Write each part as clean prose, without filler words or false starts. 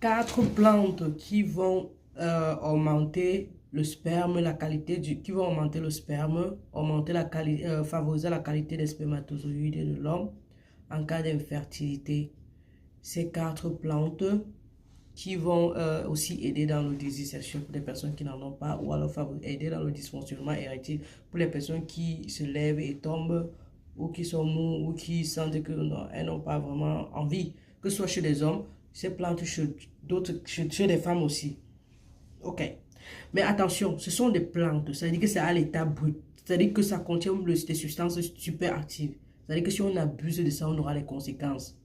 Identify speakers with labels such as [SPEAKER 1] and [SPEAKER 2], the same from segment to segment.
[SPEAKER 1] 4 plantes qui vont augmenter le sperme, la qualité qui vont augmenter le sperme, favoriser la qualité des spermatozoïdes de l'homme en cas d'infertilité. Ces 4 plantes qui vont aussi aider dans le désir sexuel pour les personnes qui n'en ont pas, ou alors aider dans le dysfonctionnement érectile pour les personnes qui se lèvent et tombent, ou qui sont mous, ou qui sentent que elles n'ont pas vraiment envie, que ce soit chez les hommes, ces plantes chez les femmes aussi. Ok. Mais attention, ce sont des plantes, ça veut dire que c'est à l'état brut, c'est-à-dire que ça contient des substances super actives. C'est-à-dire que si on abuse de ça, on aura les conséquences.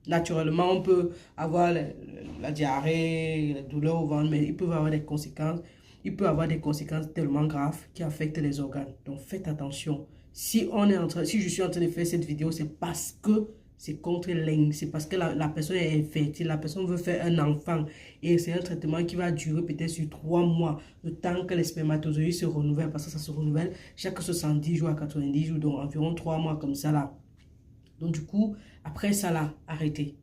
[SPEAKER 1] Naturellement, on peut avoir la diarrhée, la douleur au ventre, mais il peut avoir des conséquences. Il peut avoir des conséquences tellement graves qui affectent les organes. Donc faites attention. Si je suis en train de faire cette vidéo, c'est parce que c'est contre c'est parce que la personne est infertile, la personne veut faire un enfant. Et c'est un traitement qui va durer peut-être sur 3 mois, le temps que les spermatozoïdes se renouvellent, parce que ça se renouvelle chaque 70 jours à 90 jours, donc environ 3 mois comme ça là. Donc du coup, après ça là, arrêtez.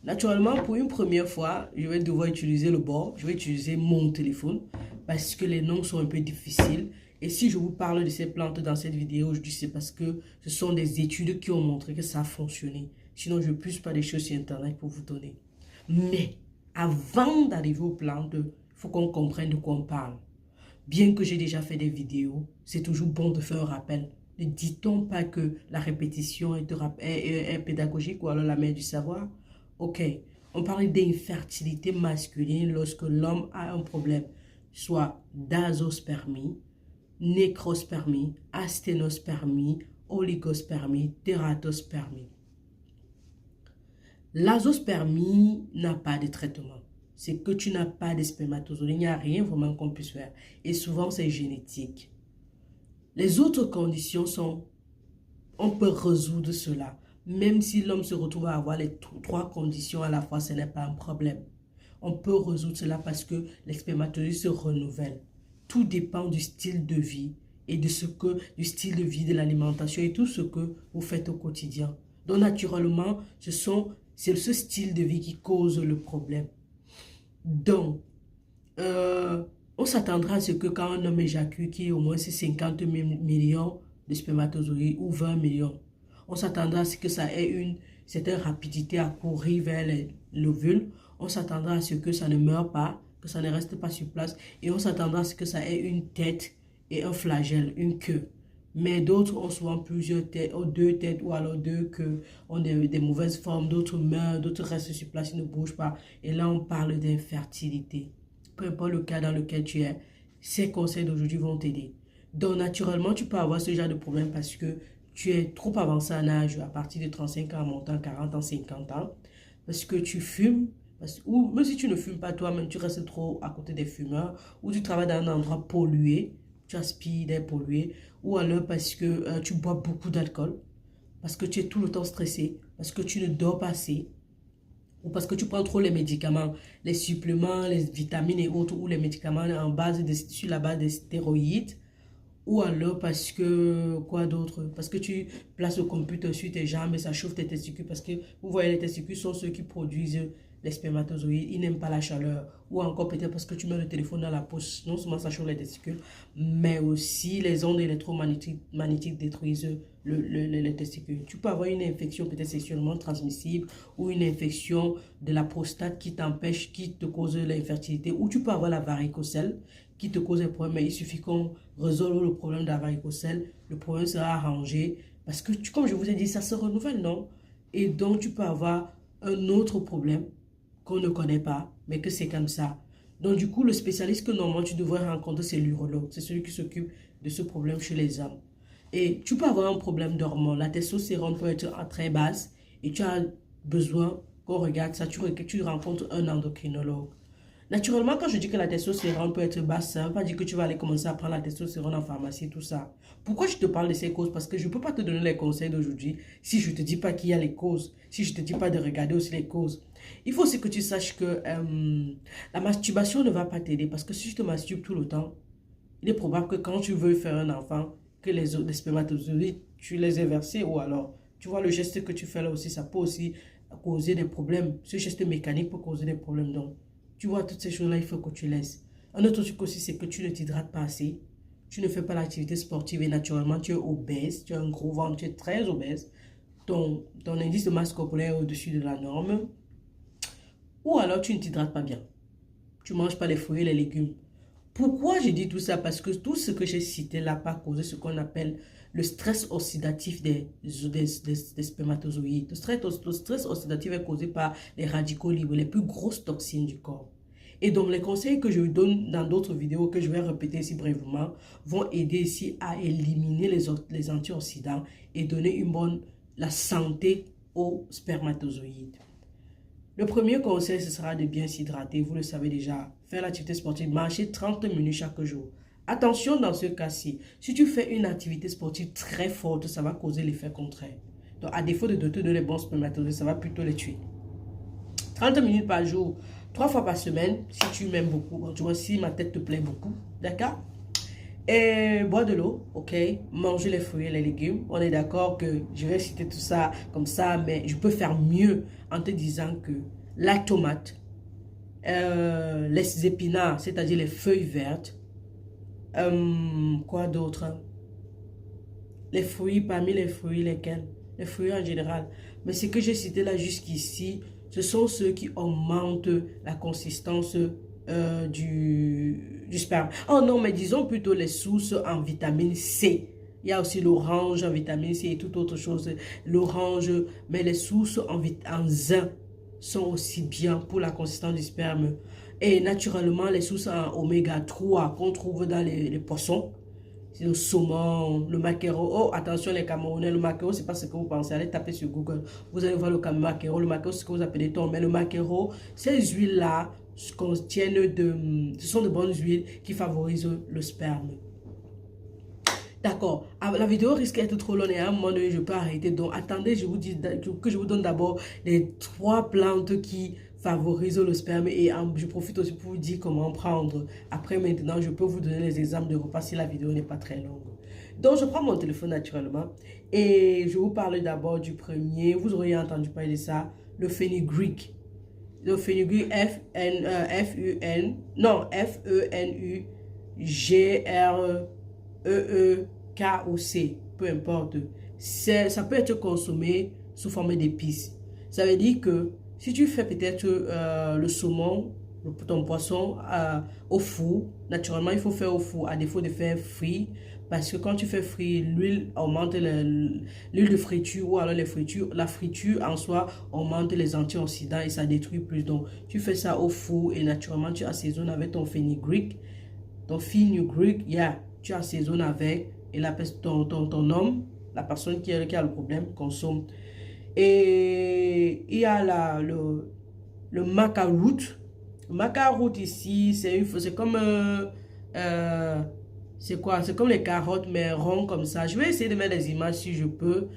[SPEAKER 1] Naturellement, pour une première fois, je vais devoir utiliser le bord. Je vais utiliser mon téléphone parce que les noms sont un peu difficiles. Et si je vous parle de ces plantes dans cette vidéo aujourd'hui, c'est parce que ce sont des études qui ont montré que ça a fonctionné. Sinon, je ne puisse pas des choses sur Internet pour vous donner. Mais avant d'arriver aux plantes, il faut qu'on comprenne de quoi on parle. Bien que j'ai déjà fait des vidéos, c'est toujours bon de faire un rappel. Ne dit-on pas que la répétition est pédagogique ou alors la mère du savoir? Ok, on parle d'infertilité masculine lorsque l'homme a un problème, soit d'azospermie, nécrospermie, asténospermie, oligospermie, tératospermie. L'azospermie n'a pas de traitement. C'est que tu n'as pas de spermatozoïdes. Il n'y a rien vraiment qu'on puisse faire. Et souvent, c'est génétique. Les autres conditions sont, on peut résoudre cela. Même si l'homme se retrouve à avoir les 3 conditions à la fois, ce n'est pas un problème. On peut résoudre cela parce que les spermatozoïdes se renouvellent. Tout dépend du style de vie et du style de vie, de l'alimentation et tout ce que vous faites au quotidien. Donc naturellement, c'est ce style de vie qui cause le problème. Donc, on s'attendra à ce que quand un homme éjacule, qu'il y ait au moins 50 millions de spermatozoïdes ou 20 millions. On s'attendra à ce que ça ait une certaine rapidité à courir vers l'ovule. On s'attendra à ce que ça ne meure pas, que ça ne reste pas sur place. Et on s'attendra à ce que ça ait une tête et un flagelle, une queue. Mais d'autres ont souvent plusieurs têtes, ou 2 têtes, ou alors 2 queues, ont des mauvaises formes, d'autres meurent, d'autres restent sur place, ils ne bougent pas. Et là, on parle d'infertilité. Peu importe le cas dans lequel tu es, ces conseils d'aujourd'hui vont t'aider. Donc, naturellement, tu peux avoir ce genre de problème parce que tu es trop avancé en âge, à partir de 35 ans, en montant 40 ans, 50 ans, parce que tu fumes, ou même si tu ne fumes pas toi-même, tu restes trop à côté des fumeurs, ou tu travailles dans un endroit pollué, tu aspires d'air pollué, ou alors parce que tu bois beaucoup d'alcool, parce que tu es tout le temps stressé, parce que tu ne dors pas assez, ou parce que tu prends trop les médicaments, les suppléments, les vitamines et autres, ou les médicaments sur la base des stéroïdes, ou alors parce que, quoi d'autre? Parce que tu places le computer sur tes jambes et ça chauffe tes testicules. Parce que vous voyez, les testicules sont ceux qui produisent les spermatozoïdes. Ils n'aiment pas la chaleur. Ou encore peut-être parce que tu mets le téléphone dans la poche. Non seulement ça chauffe les testicules, mais aussi les ondes électromagnétiques détruisent les testicules. Tu peux avoir une infection peut-être sexuellement transmissible ou une infection de la prostate qui t'empêche, qui te cause l'infertilité. Ou tu peux avoir la varicocèle qui te cause des problèmes, mais il suffit qu'on résolve le problème de la varicocèle, le problème sera arrangé, parce que, comme je vous ai dit, ça se renouvelle, non? Et donc, tu peux avoir un autre problème qu'on ne connaît pas, mais que c'est comme ça. Donc, du coup, le spécialiste que normalement tu devrais rencontrer, c'est l'urologue. C'est celui qui s'occupe de ce problème chez les hommes. Et tu peux avoir un problème d'hormones. La testostérone peut être très basse et tu as besoin qu'on regarde ça. Tu rencontres un endocrinologue. Naturellement, quand je dis que la testostérone peut être basse, ça ne veut pas dire que tu vas aller commencer à prendre la testostérone en pharmacie, tout ça. Pourquoi je te parle de ces causes? Parce que je ne peux pas te donner les conseils d'aujourd'hui si je ne te dis pas qu'il y a les causes, si je ne te dis pas de regarder aussi les causes. Il faut aussi que tu saches que la masturbation ne va pas t'aider parce que si tu te masturbes tout le temps, il est probable que quand tu veux faire un enfant, que les spermatozoïdes, tu les aies versés ou alors, tu vois, le geste que tu fais là aussi, ça peut aussi causer des problèmes. Ce geste mécanique peut causer des problèmes. Donc, tu vois, toutes ces choses-là, il faut que tu laisses. Un autre truc aussi, c'est que tu ne t'hydrates pas assez. Tu ne fais pas l'activité sportive et naturellement, tu es obèse. Tu as un gros ventre, tu es très obèse. Ton indice de masse corporelle est au-dessus de la norme. Ou alors, tu ne t'hydrates pas bien. Tu ne manges pas les fruits et les légumes. Pourquoi je dis tout ça? Parce que tout ce que j'ai cité là va causer ce qu'on appelle le stress oxydatif des spermatozoïdes. Le stress oxydatif est causé par les radicaux libres, les plus grosses toxines du corps. Et donc, les conseils que je vous donne dans d'autres vidéos, que je vais répéter ici brièvement, vont aider ici à éliminer les antioxydants et donner la santé aux spermatozoïdes. Le premier conseil, ce sera de bien s'hydrater. Vous le savez déjà, faire l'activité sportive, marcher 30 minutes chaque jour. Attention dans ce cas-ci, si tu fais une activité sportive très forte, ça va causer l'effet contraire. Donc, à défaut de te donner les bons spermatozoïdes, ça va plutôt les tuer. 30 minutes par jour, 3 fois par semaine, si tu m'aimes beaucoup, tu vois, si ma tête te plaît beaucoup, d'accord? Et boire de l'eau, ok? Manger les fruits et les légumes. On est d'accord que je vais citer tout ça comme ça, mais je peux faire mieux en te disant que la tomate, les épinards, c'est-à-dire les feuilles vertes, quoi d'autre? Les fruits, parmi les fruits, lesquels? Les fruits en général. Mais ce que j'ai cité là jusqu'ici, ce sont ceux qui augmentent la consistance du sperme. Oh non, mais disons plutôt les sources en vitamine C. Il y a aussi l'orange en vitamine C et toute autre chose. L'orange, mais les sources en zinc sont aussi bien pour la consistance du sperme. Et naturellement, les sources en oméga 3 qu'on trouve dans les poissons. C'est le saumon, le maquereau. Oh, attention les Camerounais, le maquereau, c'est pas ce que vous pensez. Allez taper sur Google. Vous allez voir le maquereau. Le maquereau, c'est ce que vous appelez thon. Mais le maquereau, ces huiles-là contiennent ce sont de bonnes huiles qui favorisent le sperme. D'accord. La vidéo risque d'être trop longue et à un moment donné, je peux arrêter. Donc, attendez, je vous dis que je vous donne d'abord les 3 plantes qui favorisent le sperme et je profite aussi pour vous dire comment prendre. Après, maintenant, je peux vous donner les exemples de repas si la vidéo n'est pas très longue. Donc, je prends mon téléphone naturellement et je vous parle d'abord du premier. Vous auriez entendu parler de ça, le fenugrec. Le fenugrec, F-E-N-U-G-R-E-E-K-O-C, peu importe. Ça peut être consommé sous forme d'épices. Ça veut dire que si tu fais peut-être le saumon, ton poisson au four, naturellement il faut faire au four à défaut de faire frit. Parce que quand tu fais frit, l'huile augmente l'huile de friture ou alors la friture en soi augmente les antioxydants et ça détruit plus. Donc, tu fais ça au four et naturellement, tu assaisonnes avec ton fenugrec. Ton fenugrec, tu assaisonnes avec et ton homme, la personne qui a le problème, consomme. Et il y a le maca-root. Le maca-root ici, c'est comme... c'est quoi? C'est comme les carottes, mais rond comme ça. Je vais essayer de mettre des images si je peux.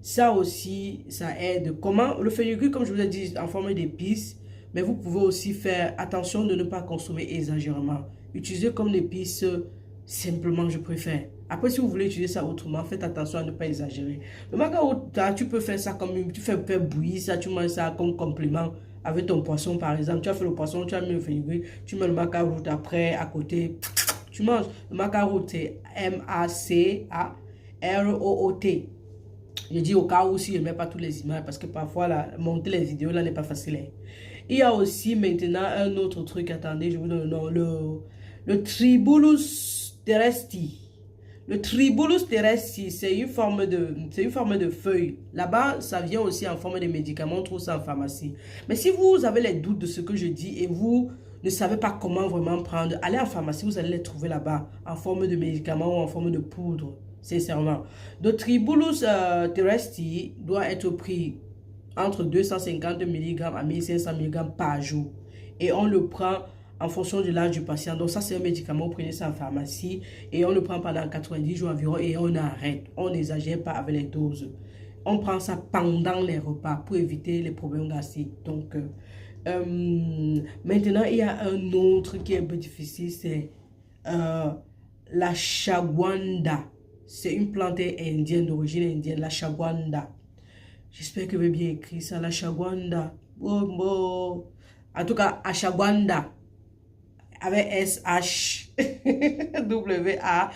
[SPEAKER 1] Ça aussi, ça aide. Comment? Le fenugrec, comme je vous ai dit, en forme d'épices. Mais vous pouvez aussi faire attention de ne pas consommer exagérément. Utilisez comme épices simplement, je préfère. Après, si vous voulez utiliser ça autrement, faites attention à ne pas exagérer. Le macaroni, tu peux faire ça comme tu fais bouillir ça, tu manges ça comme complément avec ton poisson, par exemple. Tu as fait le poisson, tu as mis le fenugrec, tu mets le macaroni après, à côté. Tu manges. Le macaroni, c'est M-A-C-A-R-O-O-T. Je dis au cas où si je ne mets pas toutes les images parce que parfois monter les vidéos là n'est pas facile. Hein. Il y a aussi maintenant un autre truc, attendez, je vous donne le nom, le Tribulus terresti. Le Tribulus terresti, c'est une forme de feuille. Là-bas, ça vient aussi en forme de médicament, on trouve ça en pharmacie. Mais si vous avez les doutes de ce que je dis et vous ne savez pas comment vraiment prendre, allez en pharmacie, vous allez les trouver là-bas en forme de médicament ou en forme de poudre. Sincèrement. Le Tribulus terresti doit être pris entre 250 mg à 1500 mg par jour. Et on le prend en fonction de l'âge du patient. Donc ça, c'est un médicament, vous prenez ça en pharmacie et on le prend pendant 90 jours environ et on arrête. On n'exagère pas avec les doses. On prend ça pendant les repas pour éviter les problèmes gastriques. Donc, maintenant, il y a un autre qui est un peu difficile, c'est la shawanda. C'est une plante indienne, d'origine indienne, la shawanda. J'espère que j'ai bien écrit ça, la Shagwanda. Bon. En tout cas, Ashagwanda. Avec S-H. W-A-G-A-N-D-H-E.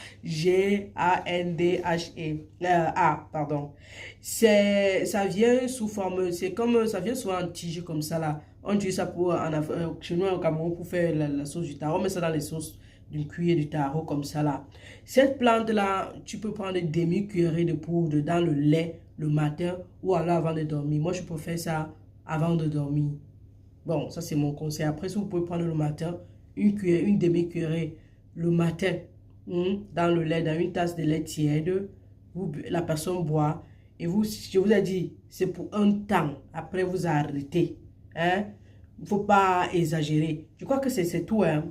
[SPEAKER 1] Pardon. Ça vient sous forme, c'est comme, ça vient souvent en tige comme ça là. On utilise ça pour, chez nous au Cameroun pour faire la sauce du taro. On met ça dans les sauces d'une cuillère du taro comme ça là. Cette plante là, tu peux prendre une demi-cuillerée de poudre dans le lait le matin ou alors avant de dormir. Moi, je préfère ça avant de dormir. Bon, ça c'est mon conseil. Après, si vous pouvez prendre le matin, une demi-cuillerée le matin dans le lait, dans une tasse de lait tiède, la personne boit. Et vous, je vous ai dit, c'est pour un temps. Après, vous arrêtez. Hein? Il ne faut pas exagérer. Je crois que c'est tout. Hein?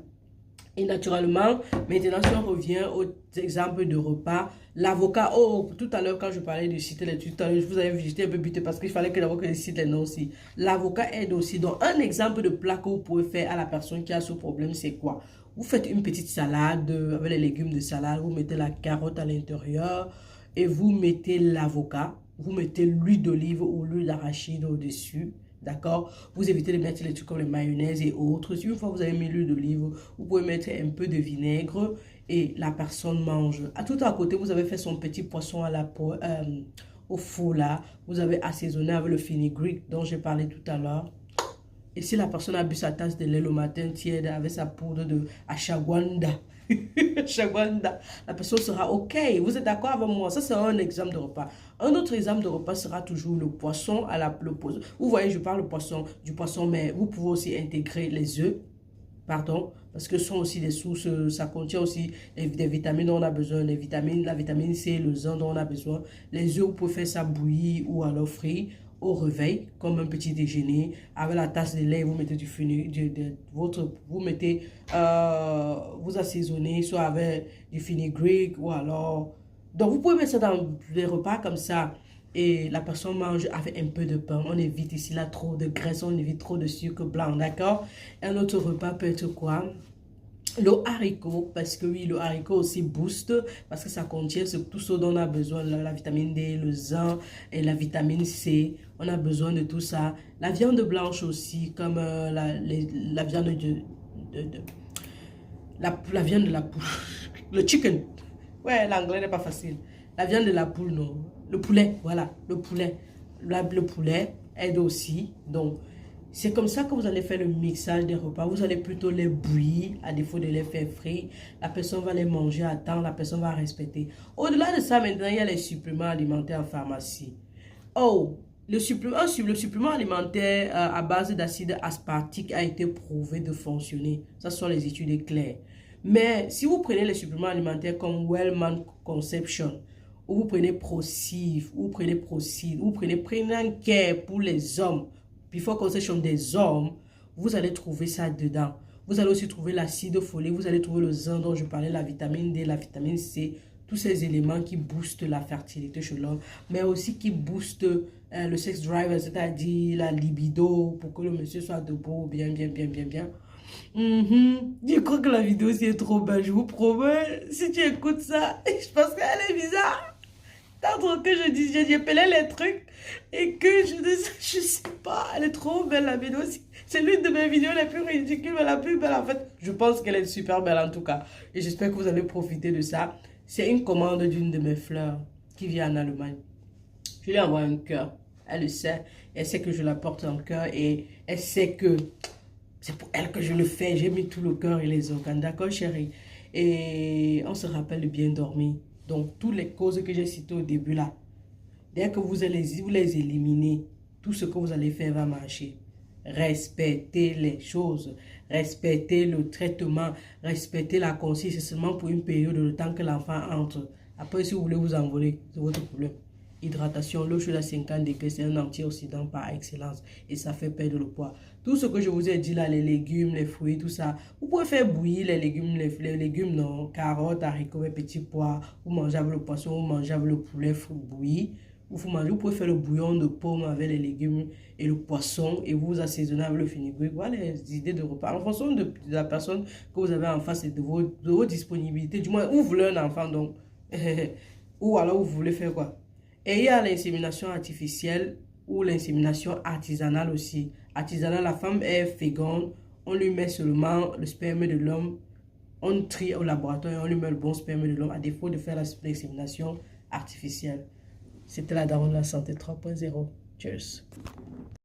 [SPEAKER 1] Et naturellement, maintenant, si on revient aux exemples de repas, l'avocat, tout à l'heure, quand je parlais de citer les tutos, je vous avais visité un peu buté parce qu'il fallait que d'abord que je cite les noms aussi. L'avocat aide aussi. Donc, un exemple de plat que vous pouvez faire à la personne qui a ce problème, c'est quoi? Vous faites une petite salade avec les légumes de salade, vous mettez la carotte à l'intérieur et vous mettez l'avocat, vous mettez l'huile d'olive ou l'huile d'arachide au-dessus. D'accord? Vous évitez de mettre les trucs comme les mayonnaises et autres. Si une fois vous avez mis l'huile d'olive, vous pouvez mettre un peu de vinaigre et la personne mange. Tout à côté, vous avez fait son petit poisson au four là. Vous avez assaisonné avec le fenugrec dont j'ai parlé tout à l'heure. Et si la personne a bu sa tasse de lait le matin tiède avec sa poudre de ashwagandha, la personne sera OK. Vous êtes d'accord avec moi? Ça, c'est un exemple de repas. Un autre exemple de repas sera toujours le poisson à la... Vous voyez, je parle du poisson, mais vous pouvez aussi intégrer les œufs. Pardon, parce que ce sont aussi des sources, ça contient aussi des vitamines dont on a besoin, la vitamine C, le zinc dont on a besoin. Les œufs, vous pouvez faire ça bouillir ou alors frit au réveil, comme un petit déjeuner. Avec la tasse de lait, vous mettez vous assaisonnez soit avec du fenugrec ou alors... Donc, vous pouvez mettre ça dans des repas comme ça. Et la personne mange avec un peu de pain. On évite ici là trop de graisse, on évite trop de sucre blanc, d'accord? Un autre repas peut être quoi? Le haricot, parce que oui, le haricot aussi booste, parce que ça contient tout ce dont on a besoin, la vitamine D, le zinc et la vitamine C. On a besoin de tout ça. La viande blanche aussi, comme la viande la viande de la poule. Le chicken. Ouais, l'anglais n'est pas facile. La viande de la poule, non. Le poulet, voilà, le poulet. Le poulet aide aussi. Donc, c'est comme ça que vous allez faire le mixage des repas. Vous allez plutôt les bouillir, à défaut de les faire frire. La personne va les manger à temps, la personne va respecter. Au-delà de ça, maintenant, il y a les suppléments alimentaires en pharmacie. Le supplément alimentaire à base d'acide aspartique a été prouvé de fonctionner. Ce sont les études claires. Mais si vous prenez les suppléments alimentaires comme Wellman Conception, ou vous prenez Procif, ou vous prenez Procid, ou vous prenez Pregnant Care pour les hommes, Before Conception des hommes, vous allez trouver ça dedans. Vous allez aussi trouver l'acide folique, vous allez trouver le zinc dont je parlais, la vitamine D, la vitamine C, tous ces éléments qui boostent la fertilité chez l'homme, mais aussi qui boostent le sex drive, c'est-à-dire la libido, pour que le monsieur soit debout, bien. Je crois que la vidéo aussi est trop belle, je vous promets. Si tu écoutes ça, je pense qu'elle est bizarre. Tant que je dis, j'ai pelé les trucs et que je sais pas, elle est trop belle la vidéo. C'est l'une de mes vidéos les plus ridicules, mais la plus belle en fait. Je pense qu'elle est super belle en tout cas. Et j'espère que vous allez profiter de ça. C'est une commande d'une de mes fleurs qui vient en Allemagne. Je lui envoie un cœur. Elle le sait. Elle sait que je la porte en cœur et elle sait que c'est pour elle que je le fais. J'ai mis tout le cœur et les organes. D'accord, chérie? Et on se rappelle de bien dormir. Donc, toutes les causes que j'ai citées au début là, dès que vous les éliminez, tout ce que vous allez faire va marcher. Respectez les choses, respectez le traitement, respectez la consigne. C'est seulement pour une période de temps que l'enfant entre. Après, si vous voulez vous envoler, c'est votre problème. Hydratation, l'eau chaude à 50 degrés, c'est un antioxydant par excellence et ça fait perdre le poids. Tout ce que je vous ai dit là, les légumes, les fruits, tout ça, vous pouvez faire bouillir les légumes non, carottes, haricots, petits pois, vous mangez avec le poisson, vous mangez avec le poulet bouilli. Vous pouvez faire le bouillon de pomme avec les légumes et le poisson et vous assaisonnez avec le fenugrec. Voilà les idées de repas. En fonction de la personne que vous avez en face et de vos disponibilités, du moins, vous voulez un enfant donc, ou alors vous voulez faire quoi? Et il y a l'insémination artificielle. ou l'insémination artisanale aussi. Artisanale, la femme est féconde, on lui met seulement le sperme de l'homme, on trie au laboratoire et on lui met le bon sperme de l'homme à défaut de faire l'insémination artificielle. C'était la daronne de la santé 3.0. Cheers.